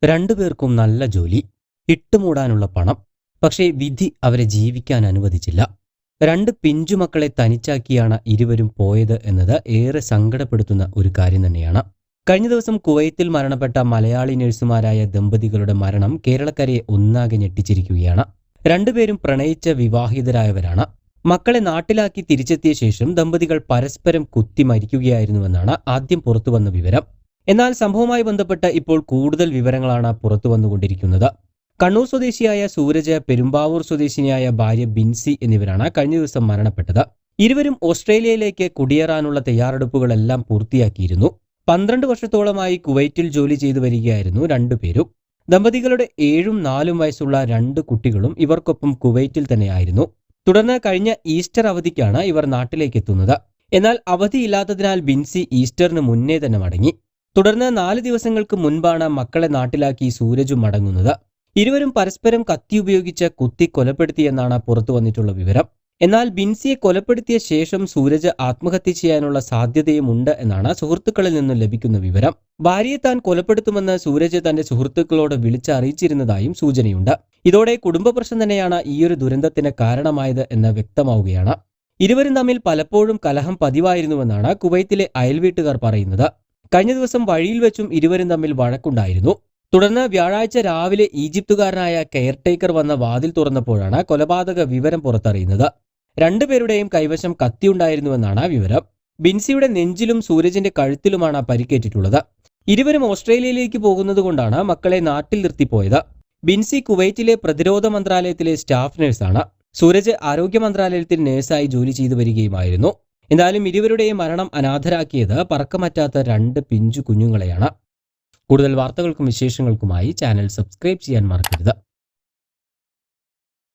രണ്ടുപേർക്കും നല്ല ജോലി, ഇട്ടുമൂടാനുള്ള പണം. പക്ഷേ വിധി അവരെ ജീവിക്കാൻ അനുവദിച്ചില്ല. 2 പിഞ്ചുമക്കളെ തനിച്ചാക്കിയാണ് ഇരുവരും പോയത് എന്നത് ഏറെ സങ്കടപ്പെടുത്തുന്ന ഒരു കാര്യം തന്നെയാണ്. കഴിഞ്ഞ ദിവസം കുവൈത്തിൽ മരണപ്പെട്ട മലയാളി നഴ്സുമാരായ ദമ്പതികളുടെ മരണം കേരളക്കരയെ ഒന്നാകെ ഞെട്ടിച്ചിരിക്കുകയാണ്. രണ്ടുപേരും പ്രണയിച്ച വിവാഹിതരായവരാണ്. മക്കളെ നാട്ടിലാക്കി തിരിച്ചെത്തിയ ശേഷം ദമ്പതികൾ പരസ്പരം കുത്തി മരിക്കുകയായിരുന്നുവെന്നാണ് ആദ്യം പുറത്തുവന്ന വിവരം. എന്നാൽ സംഭവവുമായി ബന്ധപ്പെട്ട് ഇപ്പോൾ കൂടുതൽ വിവരങ്ങളാണ് പുറത്തുവന്നുകൊണ്ടിരിക്കുന്നത്. കണ്ണൂർ സ്വദേശിയായ സൂരജ്, പെരുമ്പാവൂർ സ്വദേശിനിയായ ഭാര്യ ബിൻസി എന്നിവരാണ് കഴിഞ്ഞ ദിവസം മരണപ്പെട്ടത്. ഇരുവരും ഓസ്ട്രേലിയയിലേക്ക് കുടിയേറാനുള്ള തയ്യാറെടുപ്പുകളെല്ലാം പൂർത്തിയാക്കിയിരുന്നു. 12 വർഷത്തോളമായി കുവൈറ്റിൽ ജോലി ചെയ്തു വരികയായിരുന്നു രണ്ടുപേരും. ദമ്പതികളുടെ 7ഉം 4ഉം വയസ്സുള്ള 2 കുട്ടികളും ഇവർക്കൊപ്പം കുവൈറ്റിൽ തന്നെയായിരുന്നു. തുടർന്ന് കഴിഞ്ഞ ഈസ്റ്റർ അവധിക്കാണ് ഇവർ നാട്ടിലേക്ക് എത്തുന്നത്. എന്നാൽ അവധിയില്ലാത്തതിനാൽ ബിൻസി ഈസ്റ്ററിന് മുന്നേ തന്നെ മടങ്ങി. തുടർന്ന് 4 ദിവസങ്ങൾക്ക് മുൻപാണ് മക്കളെ നാട്ടിലാക്കി സൂരജും മടങ്ങുന്നത്. ഇരുവരും പരസ്പരം കത്തി ഉപയോഗിച്ച് കുത്തി കൊലപ്പെടുത്തിയെന്നാണ് പുറത്തു വന്നിട്ടുള്ള വിവരം. എന്നാൽ ബിൻസിയെ കൊലപ്പെടുത്തിയ ശേഷം സൂരജ് ആത്മഹത്യ ചെയ്യാനുള്ള സാധ്യതയുമുണ്ട് എന്നാണ് സുഹൃത്തുക്കളിൽ നിന്നും ലഭിക്കുന്ന വിവരം. ഭാര്യയെ താൻ കൊലപ്പെടുത്തുമെന്ന് സൂരജ് തന്റെ സുഹൃത്തുക്കളോട് വിളിച്ചറിയിച്ചിരുന്നതായും സൂചനയുണ്ട്. ഇതോടെ കുടുംബ പ്രശ്നം തന്നെയാണ് ഈയൊരു ദുരന്തത്തിന് കാരണമായത് എന്ന് വ്യക്തമാവുകയാണ്. ഇരുവരും തമ്മിൽ പലപ്പോഴും കലഹം പതിവായിരുന്നുവെന്നാണ് കുവൈത്തിലെ അയൽവീട്ടുകാർ പറയുന്നത്. കഴിഞ്ഞ ദിവസം വഴിയിൽ വെച്ചും ഇരുവരും തമ്മിൽ വഴക്കുണ്ടായിരുന്നു. തുടർന്ന് വ്യാഴാഴ്ച രാവിലെ ഈജിപ്തുകാരനായ കെയർടേക്കർ വന്ന വാതിൽ തുറന്നപ്പോഴാണ് കൊലപാതക വിവരം പുറത്തറിയുന്നത്. രണ്ടുപേരുടെയും കൈവശം കത്തിയുണ്ടായിരുന്നുവെന്നാണ് വിവരം. ബിൻസിയുടെ നെഞ്ചിലും സൂരജിന്റെ കഴുത്തിലുമാണ് പരിക്കേറ്റിട്ടുള്ളത്. ഇരുവരും ഓസ്ട്രേലിയയിലേക്ക് പോകുന്നതുകൊണ്ടാണ് മക്കളെ നാട്ടിൽ നിർത്തിപ്പോയത്. ബിൻസി കുവൈറ്റിലെ പ്രതിരോധ മന്ത്രാലയത്തിലെ സ്റ്റാഫ് നഴ്സാണ്. സൂരജ് ആരോഗ്യ മന്ത്രാലയത്തിൽ നഴ്സായി ജോലി ചെയ്തു വരികയുമായിരുന്നു. എന്തായാലും ഇരുവരുടെയും മരണം അനാഥരാക്കിയത് പറക്കമറ്റാത്ത 2 പിഞ്ചു കുഞ്ഞുങ്ങളെയാണ്. കൂടുതൽ വാർത്തകൾക്കും വിശേഷങ്ങൾക്കുമായി ചാനൽ സബ്സ്ക്രൈബ് ചെയ്യാൻ മറക്കരുത്.